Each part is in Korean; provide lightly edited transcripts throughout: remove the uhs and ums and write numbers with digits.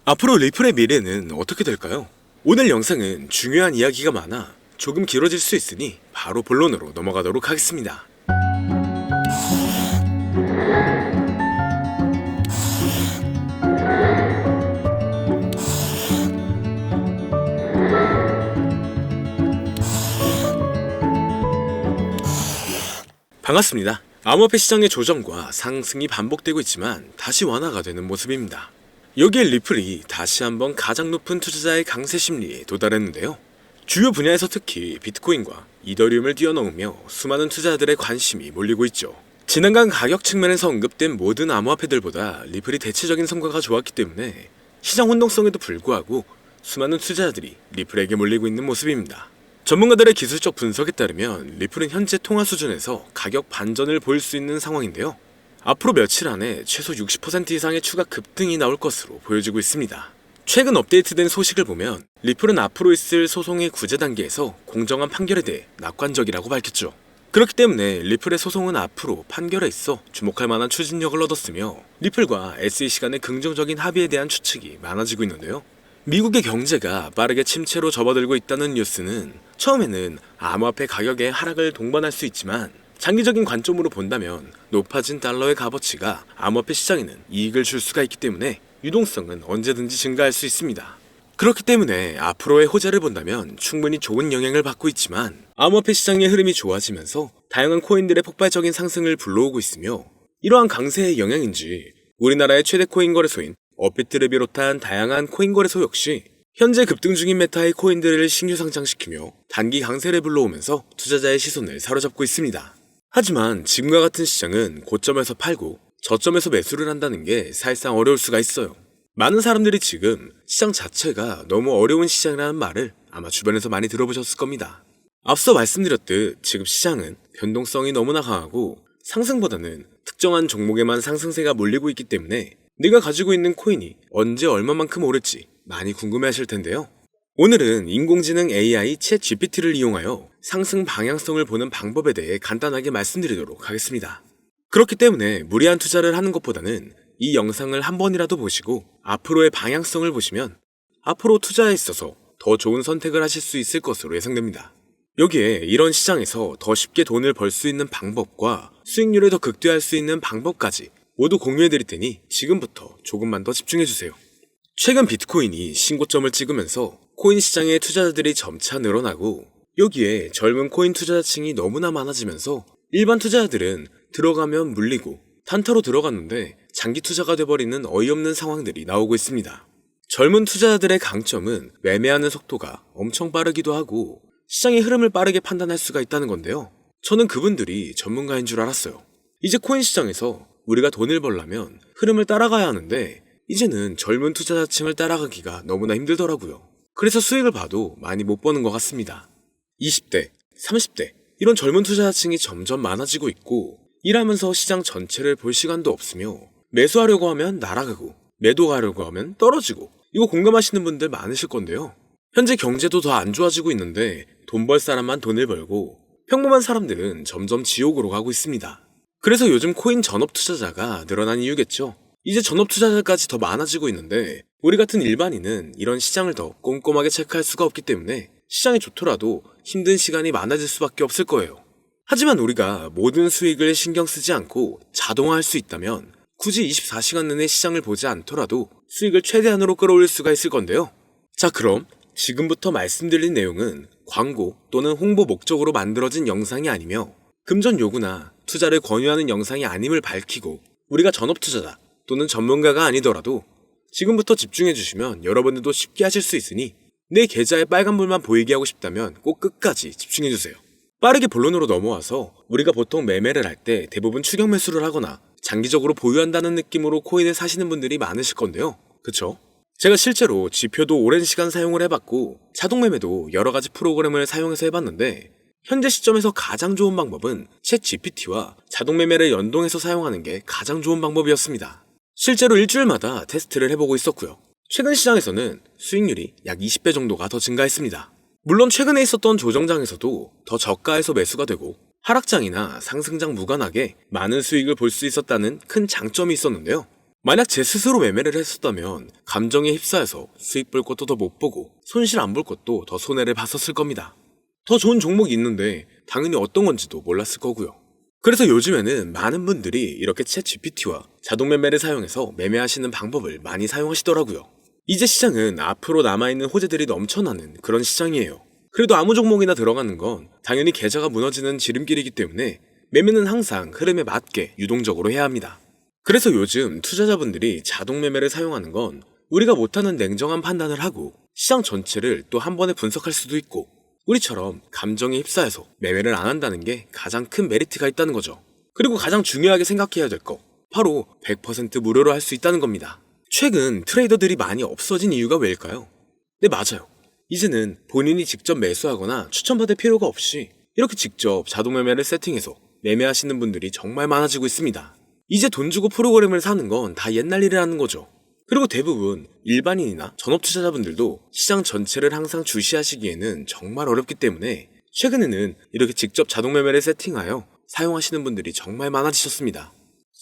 앞으로 리플의 미래는 어떻게 될까요? 오늘 영상은 중요한 이야기가 많아 조금 길어질 수 있으니 바로 본론으로 넘어가도록 하겠습니다. 반갑습니다. 암호화폐 시장의 조정과 상승이 반복되고 있지만 다시 완화가 되는 모습입니다. 여기에 리플이 다시 한번 가장 높은 투자자의 강세 심리에 도달했는데요. 주요 분야에서 특히 비트코인과 이더리움을 뛰어넘으며 수많은 투자자들의 관심이 몰리고 있죠. 지난간 가격 측면에서 언급된 모든 암호화폐들보다 리플이 대체적인 성과가 좋았기 때문에 시장 혼동성에도 불구하고 수많은 투자자들이 리플에게 몰리고 있는 모습입니다. 전문가들의 기술적 분석에 따르면 리플은 현재 통화 수준에서 가격 반전을 보일 수 있는 상황인데요. 앞으로 며칠 안에 최소 60% 이상의 추가 급등이 나올 것으로 보여지고 있습니다. 최근 업데이트된 소식을 보면 리플은 앞으로 있을 소송의 구제 단계에서 공정한 판결에 대해 낙관적이라고 밝혔죠. 그렇기 때문에 리플의 소송은 앞으로 판결에 있어 주목할 만한 추진력을 얻었으며 리플과 SEC 간의 긍정적인 합의에 대한 추측이 많아지고 있는데요. 미국의 경제가 빠르게 침체로 접어들고 있다는 뉴스는 처음에는 암호화폐 가격의 하락을 동반할 수 있지만 장기적인 관점으로 본다면 높아진 달러의 값어치가 암호화폐 시장에는 이익을 줄 수가 있기 때문에 유동성은 언제든지 증가할 수 있습니다. 그렇기 때문에 앞으로의 호재를 본다면 충분히 좋은 영향을 받고 있지만 암호화폐 시장의 흐름이 좋아지면서 다양한 코인들의 폭발적인 상승을 불러오고 있으며 이러한 강세의 영향인지 우리나라의 최대 코인 거래소인 업비트를 비롯한 다양한 코인 거래소 역시 현재 급등 중인 메타의 코인들을 신규 상장시키며 단기 강세를 불러오면서 투자자의 시선을 사로잡고 있습니다. 하지만 지금과 같은 시장은 고점에서 팔고 저점에서 매수를 한다는 게 사실상 어려울 수가 있어요. 많은 사람들이 지금 시장 자체가 너무 어려운 시장이라는 말을 아마 주변에서 많이 들어보셨을 겁니다. 앞서 말씀드렸듯 지금 시장은 변동성이 너무나 강하고 상승보다는 특정한 종목에만 상승세가 몰리고 있기 때문에 내가 가지고 있는 코인이 언제 얼마만큼 오를지 많이 궁금해하실 텐데요. 오늘은 인공지능 AI 챗 GPT를 이용하여 상승 방향성을 보는 방법에 대해 간단하게 말씀드리도록 하겠습니다. 그렇기 때문에 무리한 투자를 하는 것보다는 이 영상을 한 번이라도 보시고 앞으로의 방향성을 보시면 앞으로 투자에 있어서 더 좋은 선택을 하실 수 있을 것으로 예상됩니다. 여기에 이런 시장에서 더 쉽게 돈을 벌 수 있는 방법과 수익률을 더 극대화할 수 있는 방법까지 모두 공유해드릴 테니 지금부터 조금만 더 집중해주세요. 최근 비트코인이 신고점을 찍으면서 코인 시장의 투자자들이 점차 늘어나고 여기에 젊은 코인 투자자층이 너무나 많아지면서 일반 투자자들은 들어가면 물리고 단타로 들어갔는데 장기 투자가 돼버리는 어이없는 상황들이 나오고 있습니다. 젊은 투자자들의 강점은 매매하는 속도가 엄청 빠르기도 하고 시장의 흐름을 빠르게 판단할 수가 있다는 건데요. 저는 그분들이 전문가인 줄 알았어요. 이제 코인 시장에서 우리가 돈을 벌려면 흐름을 따라가야 하는데 이제는 젊은 투자자층을 따라가기가 너무나 힘들더라고요. 그래서 수익을 봐도 많이 못 버는 것 같습니다. 20대, 30대 이런 젊은 투자자층이 점점 많아지고 있고 일하면서 시장 전체를 볼 시간도 없으며 매수하려고 하면 날아가고 매도하려고 하면 떨어지고 이거 공감하시는 분들 많으실 건데요. 현재 경제도 더 안 좋아지고 있는데 돈 벌 사람만 돈을 벌고 평범한 사람들은 점점 지옥으로 가고 있습니다. 그래서 요즘 코인 전업 투자자가 늘어난 이유겠죠. 이제 전업 투자자까지 더 많아지고 있는데 우리 같은 일반인은 이런 시장을 더 꼼꼼하게 체크할 수가 없기 때문에 시장이 좋더라도 힘든 시간이 많아질 수밖에 없을 거예요. 하지만 우리가 모든 수익을 신경 쓰지 않고 자동화할 수 있다면 굳이 24시간 내내 시장을 보지 않더라도 수익을 최대한으로 끌어올릴 수가 있을 건데요. 자, 그럼 지금부터 말씀드린 내용은 광고 또는 홍보 목적으로 만들어진 영상이 아니며 금전 요구나 투자를 권유하는 영상이 아님을 밝히고 우리가 전업 투자자 또는 전문가가 아니더라도 지금부터 집중해 주시면 여러분들도 쉽게 하실 수 있으니 내 계좌에 빨간불만 보이게 하고 싶다면 꼭 끝까지 집중해 주세요. 빠르게 본론으로 넘어와서 우리가 보통 매매를 할 때 대부분 추격 매수를 하거나 장기적으로 보유한다는 느낌으로 코인을 사시는 분들이 많으실 건데요. 그쵸? 제가 실제로 지표도 오랜 시간 사용을 해봤고 자동 매매도 여러 가지 프로그램을 사용해서 해봤는데 현재 시점에서 가장 좋은 방법은 챗 GPT와 자동 매매를 연동해서 사용하는 게 가장 좋은 방법이었습니다. 실제로 일주일마다 테스트를 해보고 있었고요. 최근 시장에서는 수익률이 약 20배 정도가 더 증가했습니다. 물론 최근에 있었던 조정장에서도 더 저가에서 매수가 되고 하락장이나 상승장 무관하게 많은 수익을 볼 수 있었다는 큰 장점이 있었는데요. 만약 제 스스로 매매를 했었다면 감정에 휩싸여서 수익 볼 것도 더 못 보고 손실 안 볼 것도 더 손해를 봤었을 겁니다. 더 좋은 종목이 있는데 당연히 어떤 건지도 몰랐을 거고요. 그래서 요즘에는 많은 분들이 이렇게 챗 GPT와 자동 매매를 사용해서 매매하시는 방법을 많이 사용하시더라고요. 이제 시장은 앞으로 남아있는 호재들이 넘쳐나는 그런 시장이에요. 그래도 아무 종목이나 들어가는 건 당연히 계좌가 무너지는 지름길이기 때문에 매매는 항상 흐름에 맞게 유동적으로 해야 합니다. 그래서 요즘 투자자분들이 자동 매매를 사용하는 건 우리가 못하는 냉정한 판단을 하고 시장 전체를 또 한 번에 분석할 수도 있고 우리처럼 감정에 휩싸여서 매매를 안 한다는 게 가장 큰 메리트가 있다는 거죠. 그리고 가장 중요하게 생각해야 될 거 바로 100% 무료로 할 수 있다는 겁니다. 최근 트레이더들이 많이 없어진 이유가 왜일까요? 네, 맞아요. 이제는 본인이 직접 매수하거나 추천받을 필요가 없이 이렇게 직접 자동 매매를 세팅해서 매매하시는 분들이 정말 많아지고 있습니다. 이제 돈 주고 프로그램을 사는 건 다 옛날 일이라는 거죠. 그리고 대부분 일반인이나 전업 투자자분들도 시장 전체를 항상 주시하시기에는 정말 어렵기 때문에 최근에는 이렇게 직접 자동 매매를 세팅하여 사용하시는 분들이 정말 많아지셨습니다.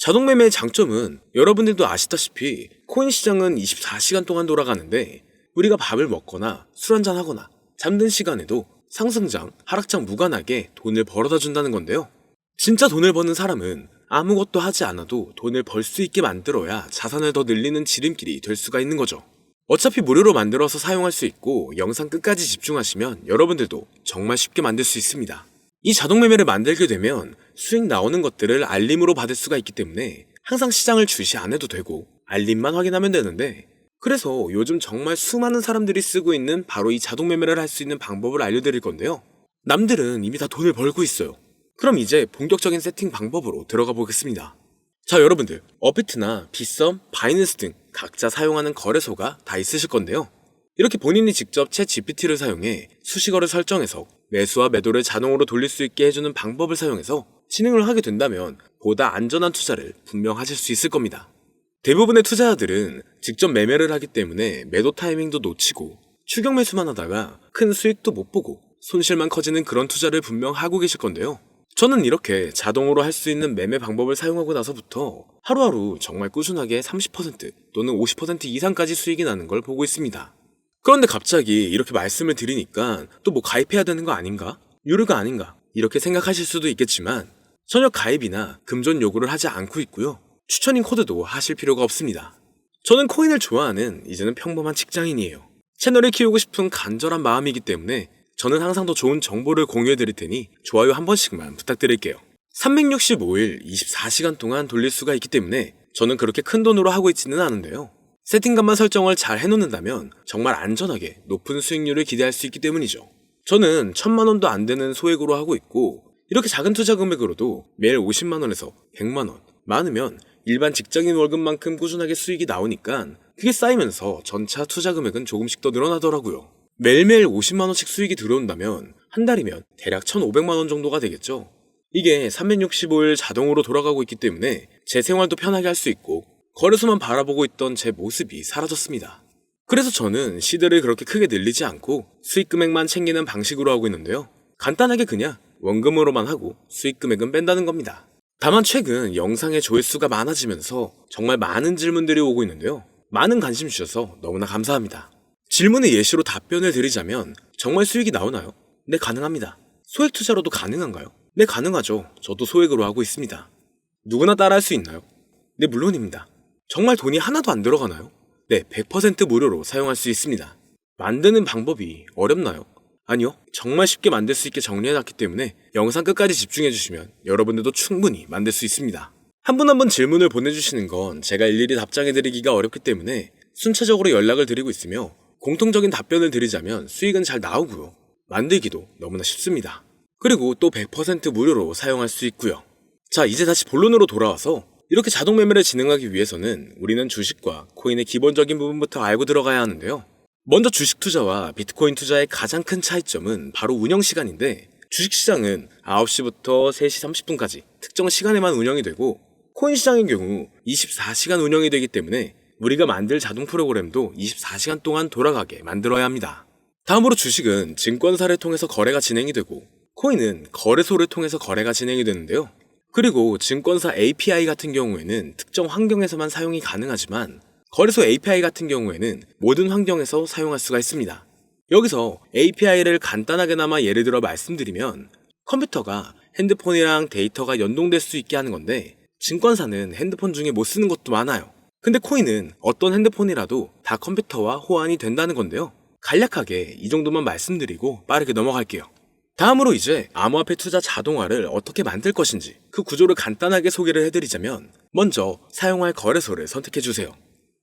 자동 매매의 장점은 여러분들도 아시다시피 코인 시장은 24시간 동안 돌아가는데 우리가 밥을 먹거나 술 한잔 하거나 잠든 시간에도 상승장, 하락장 무관하게 돈을 벌어다 준다는 건데요. 진짜 돈을 버는 사람은 아무것도 하지 않아도 돈을 벌 수 있게 만들어야 자산을 더 늘리는 지름길이 될 수가 있는 거죠. 어차피 무료로 만들어서 사용할 수 있고 영상 끝까지 집중하시면 여러분들도 정말 쉽게 만들 수 있습니다. 이 자동 매매를 만들게 되면 수익 나오는 것들을 알림으로 받을 수가 있기 때문에 항상 시장을 주시 안 해도 되고 알림만 확인하면 되는데 그래서 요즘 정말 수많은 사람들이 쓰고 있는 바로 이 자동 매매를 할 수 있는 방법을 알려드릴 건데요. 남들은 이미 다 돈을 벌고 있어요. 그럼 이제 본격적인 세팅 방법으로 들어가 보겠습니다. 자, 여러분들 업비트나 빗썸, 바이낸스 등 각자 사용하는 거래소가 다 있으실 건데요. 이렇게 본인이 직접 챗 GPT를 사용해 수식어를 설정해서 매수와 매도를 자동으로 돌릴 수 있게 해주는 방법을 사용해서 진행을 하게 된다면 보다 안전한 투자를 분명 하실 수 있을 겁니다. 대부분의 투자자들은 직접 매매를 하기 때문에 매도 타이밍도 놓치고 추격 매수만 하다가 큰 수익도 못 보고 손실만 커지는 그런 투자를 분명 하고 계실 건데요. 저는 이렇게 자동으로 할 수 있는 매매 방법을 사용하고 나서부터 하루하루 정말 꾸준하게 30% 또는 50% 이상까지 수익이 나는 걸 보고 있습니다. 그런데 갑자기 이렇게 말씀을 드리니까 또 뭐 가입해야 되는 거 아닌가? 유료가 아닌가? 이렇게 생각하실 수도 있겠지만 전혀 가입이나 금전 요구를 하지 않고 있고요. 추천인 코드도 하실 필요가 없습니다. 저는 코인을 좋아하는 이제는 평범한 직장인이에요. 채널을 키우고 싶은 간절한 마음이기 때문에 저는 항상 더 좋은 정보를 공유해 드릴 테니 좋아요 한 번씩만 부탁드릴게요. 365일 24시간 동안 돌릴 수가 있기 때문에 저는 그렇게 큰 돈으로 하고 있지는 않은데요. 세팅값만 설정을 잘 해놓는다면 정말 안전하게 높은 수익률을 기대할 수 있기 때문이죠. 저는 1000만원도 안 되는 소액으로 하고 있고 이렇게 작은 투자 금액으로도 매일 50만원에서 100만원, 많으면 일반 직장인 월급만큼 꾸준하게 수익이 나오니까 그게 쌓이면서 전차 투자 금액은 조금씩 더 늘어나더라고요. 매일매일 50만원씩 수익이 들어온다면 한 달이면 대략 1500만원 정도가 되겠죠. 이게 365일 자동으로 돌아가고 있기 때문에 제 생활도 편하게 할 수 있고 거래소만 바라보고 있던 제 모습이 사라졌습니다. 그래서 저는 시드를 그렇게 크게 늘리지 않고 수익 금액만 챙기는 방식으로 하고 있는데요. 간단하게 그냥 원금으로만 하고 수익 금액은 뺀다는 겁니다. 다만 최근 영상의 조회수가 많아지면서 정말 많은 질문들이 오고 있는데요. 많은 관심 주셔서 너무나 감사합니다. 질문의 예시로 답변을 드리자면 정말 수익이 나오나요? 네, 가능합니다. 소액 투자로도 가능한가요? 네, 가능하죠. 저도 소액으로 하고 있습니다. 누구나 따라할 수 있나요? 네, 물론입니다. 정말 돈이 하나도 안 들어가나요? 네, 100% 무료로 사용할 수 있습니다. 만드는 방법이 어렵나요? 아니요, 정말 쉽게 만들 수 있게 정리해놨기 때문에 영상 끝까지 집중해주시면 여러분들도 충분히 만들 수 있습니다. 한 분 한 분 질문을 보내주시는 건 제가 일일이 답장해드리기가 어렵기 때문에 순차적으로 연락을 드리고 있으며 공통적인 답변을 드리자면 수익은 잘 나오고요. 만들기도 너무나 쉽습니다. 그리고 또 100% 무료로 사용할 수 있고요. 자, 이제 다시 본론으로 돌아와서 이렇게 자동 매매를 진행하기 위해서는 우리는 주식과 코인의 기본적인 부분부터 알고 들어가야 하는데요. 먼저 주식 투자와 비트코인 투자의 가장 큰 차이점은 바로 운영 시간인데 주식시장은 9시부터 3시 30분까지 특정 시간에만 운영이 되고 코인 시장의 경우 24시간 운영이 되기 때문에 우리가 만들 자동 프로그램도 24시간 동안 돌아가게 만들어야 합니다. 다음으로 주식은 증권사를 통해서 거래가 진행이 되고 코인은 거래소를 통해서 거래가 진행이 되는데요. 그리고 증권사 API 같은 경우에는 특정 환경에서만 사용이 가능하지만 거래소 API 같은 경우에는 모든 환경에서 사용할 수가 있습니다. 여기서 API를 간단하게나마 예를 들어 말씀드리면 컴퓨터가 핸드폰이랑 데이터가 연동될 수 있게 하는 건데 증권사는 핸드폰 중에 못 쓰는 것도 많아요. 근데 코인은 어떤 핸드폰이라도 다 컴퓨터와 호환이 된다는 건데요. 간략하게 이 정도만 말씀드리고 빠르게 넘어갈게요. 다음으로 이제 암호화폐 투자 자동화를 어떻게 만들 것인지 그 구조를 간단하게 소개를 해드리자면 먼저 사용할 거래소를 선택해주세요.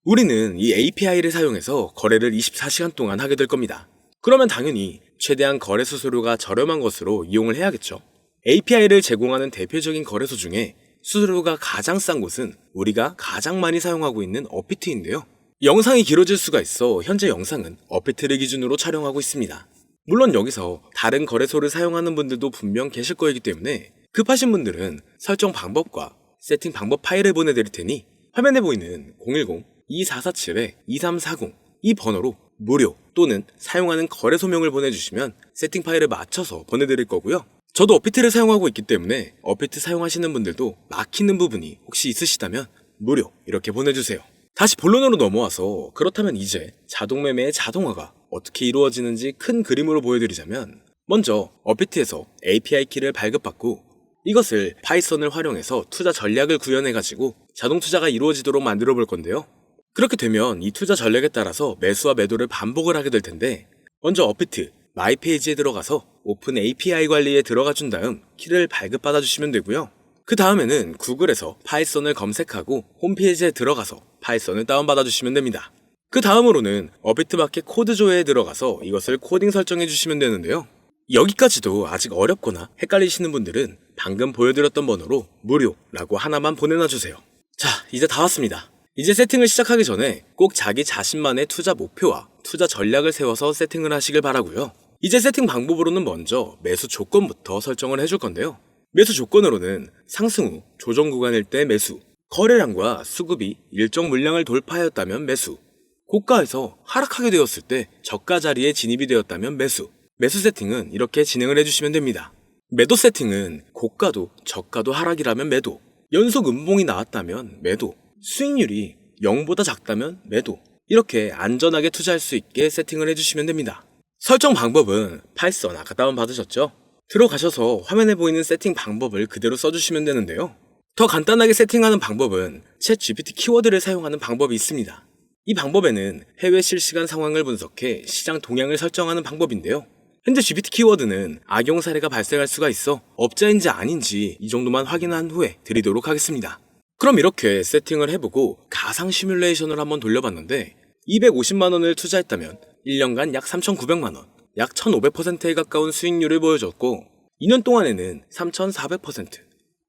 우리는 이 API를 사용해서 거래를 24시간 동안 하게 될 겁니다. 그러면 당연히 최대한 거래 수수료가 저렴한 것으로 이용을 해야겠죠. API를 제공하는 대표적인 거래소 중에 수수료가 가장 싼 곳은 우리가 가장 많이 사용하고 있는 업비트인데요. 영상이 길어질 수가 있어 현재 영상은 업비트를 기준으로 촬영하고 있습니다. 물론 여기서 다른 거래소를 사용하는 분들도 분명 계실 거이기 때문에 급하신 분들은 설정 방법과 세팅 방법 파일을 보내드릴 테니 화면에 보이는 010-2447-2340 이 번호로 무료 또는 사용하는 거래소명을 보내주시면 세팅 파일을 맞춰서 보내드릴 거고요. 저도 업비트를 사용하고 있기 때문에 업비트 사용하시는 분들도 막히는 부분이 혹시 있으시다면 무료 이렇게 보내주세요. 다시 본론으로 넘어와서 그렇다면 이제 자동매매의 자동화가 어떻게 이루어지는지 큰 그림으로 보여드리자면 먼저 업비트에서 API 키를 발급받고 이것을 파이썬을 활용해서 투자 전략을 구현해가지고 자동 투자가 이루어지도록 만들어 볼 건데요. 그렇게 되면 이 투자 전략에 따라서 매수와 매도를 반복을 하게 될 텐데 먼저 업비트 마이 페이지에 들어가서 오픈 API 관리에 들어가 준 다음 키를 발급받아 주시면 되고요. 그 다음에는 구글에서 파이썬을 검색하고 홈페이지에 들어가서 파이썬을 다운받아 주시면 됩니다. 그 다음으로는 업비트 마켓 코드 조회에 들어가서 이것을 코딩 설정해 주시면 되는데요. 여기까지도 아직 어렵거나 헷갈리시는 분들은 방금 보여드렸던 번호로 무료라고 하나만 보내놔 주세요. 자, 이제 다 왔습니다. 이제 세팅을 시작하기 전에 꼭 자기 자신만의 투자 목표와 투자 전략을 세워서 세팅을 하시길 바라고요. 이제 세팅 방법으로는 먼저 매수 조건부터 설정을 해줄 건데요. 매수 조건으로는 상승 후 조정 구간일 때 매수, 거래량과 수급이 일정 물량을 돌파하였다면 매수, 고가에서 하락하게 되었을 때 저가 자리에 진입이 되었다면 매수, 매수 세팅은 이렇게 진행을 해주시면 됩니다. 매도 세팅은 고가도 저가도 하락이라면 매도, 연속 음봉이 나왔다면 매도, 수익률이 0보다 작다면 매도, 이렇게 안전하게 투자할 수 있게 세팅을 해주시면 됩니다. 설정 방법은 파이썬 아까 다운받으셨죠? 들어가셔서 화면에 보이는 세팅 방법을 그대로 써주시면 되는데요. 더 간단하게 세팅하는 방법은 챗 GPT 키워드를 사용하는 방법이 있습니다. 이 방법에는 해외 실시간 상황을 분석해 시장 동향을 설정하는 방법인데요. 현재 GPT 키워드는 악용 사례가 발생할 수가 있어 업자인지 아닌지 이 정도만 확인한 후에 드리도록 하겠습니다. 그럼 이렇게 세팅을 해보고 가상 시뮬레이션을 한번 돌려봤는데 250만원을 투자했다면 1년간 약 3,900만원, 약 1,500%에 가까운 수익률을 보여줬고 2년 동안에는 3,400%,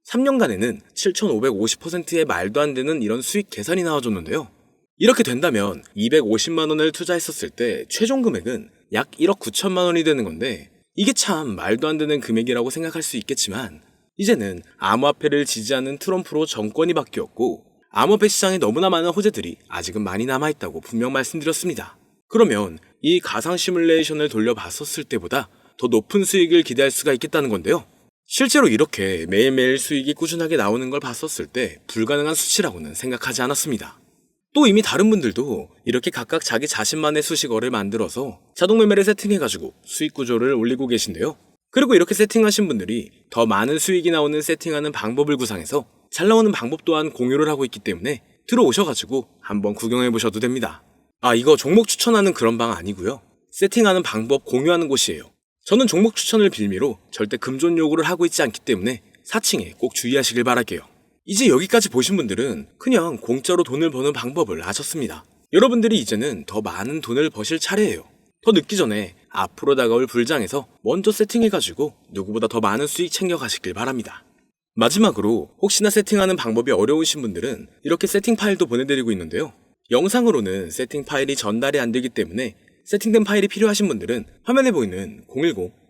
3년간에는 7,550%의 말도 안 되는 이런 수익 계산이 나와줬는데요. 이렇게 된다면 250만원을 투자했었을 때 최종 금액은 약 1억 9천만 원이 되는 건데 이게 참 말도 안 되는 금액이라고 생각할 수 있겠지만 이제는 암호화폐를 지지하는 트럼프로 정권이 바뀌었고 암호화폐 시장에 너무나 많은 호재들이 아직은 많이 남아있다고 분명 말씀드렸습니다. 그러면 이 가상 시뮬레이션을 돌려봤었을 때보다 더 높은 수익을 기대할 수가 있겠다는 건데요. 실제로 이렇게 매일매일 수익이 꾸준하게 나오는 걸 봤었을 때 불가능한 수치라고는 생각하지 않았습니다. 또 이미 다른 분들도 이렇게 각각 자기 자신만의 수식어를 만들어서 자동 매매를 세팅해가지고 수익 구조를 올리고 계신데요. 그리고 이렇게 세팅하신 분들이 더 많은 수익이 나오는 세팅하는 방법을 구상해서 잘 나오는 방법 또한 공유를 하고 있기 때문에 들어오셔가지고 한번 구경해보셔도 됩니다. 아, 이거 종목 추천하는 그런 방 아니고요. 세팅하는 방법 공유하는 곳이에요. 저는 종목 추천을 빌미로 절대 금존 요구를 하고 있지 않기 때문에 사칭에 꼭 주의하시길 바랄게요. 이제 여기까지 보신 분들은 그냥 공짜로 돈을 버는 방법을 아셨습니다. 여러분들이 이제는 더 많은 돈을 버실 차례예요. 더 늦기 전에 앞으로 다가올 불장에서 먼저 세팅해가지고 누구보다 더 많은 수익 챙겨가시길 바랍니다. 마지막으로 혹시나 세팅하는 방법이 어려우신 분들은 이렇게 세팅 파일도 보내드리고 있는데요. 영상으로는 세팅 파일이 전달이 안 되기 때문에 세팅된 파일이 필요하신 분들은 화면에 보이는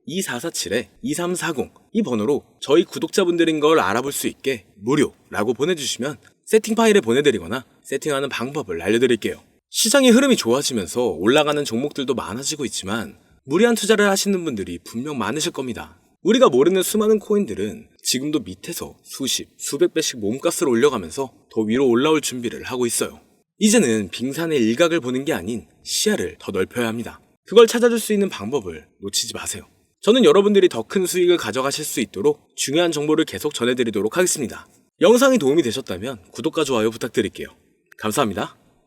010-2447-2340 이 번호로 저희 구독자분들인 걸 알아볼 수 있게 무료라고 보내주시면 세팅 파일을 보내드리거나 세팅하는 방법을 알려드릴게요. 시장의 흐름이 좋아지면서 올라가는 종목들도 많아지고 있지만 무리한 투자를 하시는 분들이 분명 많으실 겁니다. 우리가 모르는 수많은 코인들은 지금도 밑에서 수십, 수백 배씩 몸값을 올려가면서 더 위로 올라올 준비를 하고 있어요. 이제는 빙산의 일각을 보는 게 아닌 시야를 더 넓혀야 합니다. 그걸 찾아줄 수 있는 방법을 놓치지 마세요. 저는 여러분들이 더 큰 수익을 가져가실 수 있도록 중요한 정보를 계속 전해드리도록 하겠습니다. 영상이 도움이 되셨다면 구독과 좋아요 부탁드릴게요. 감사합니다.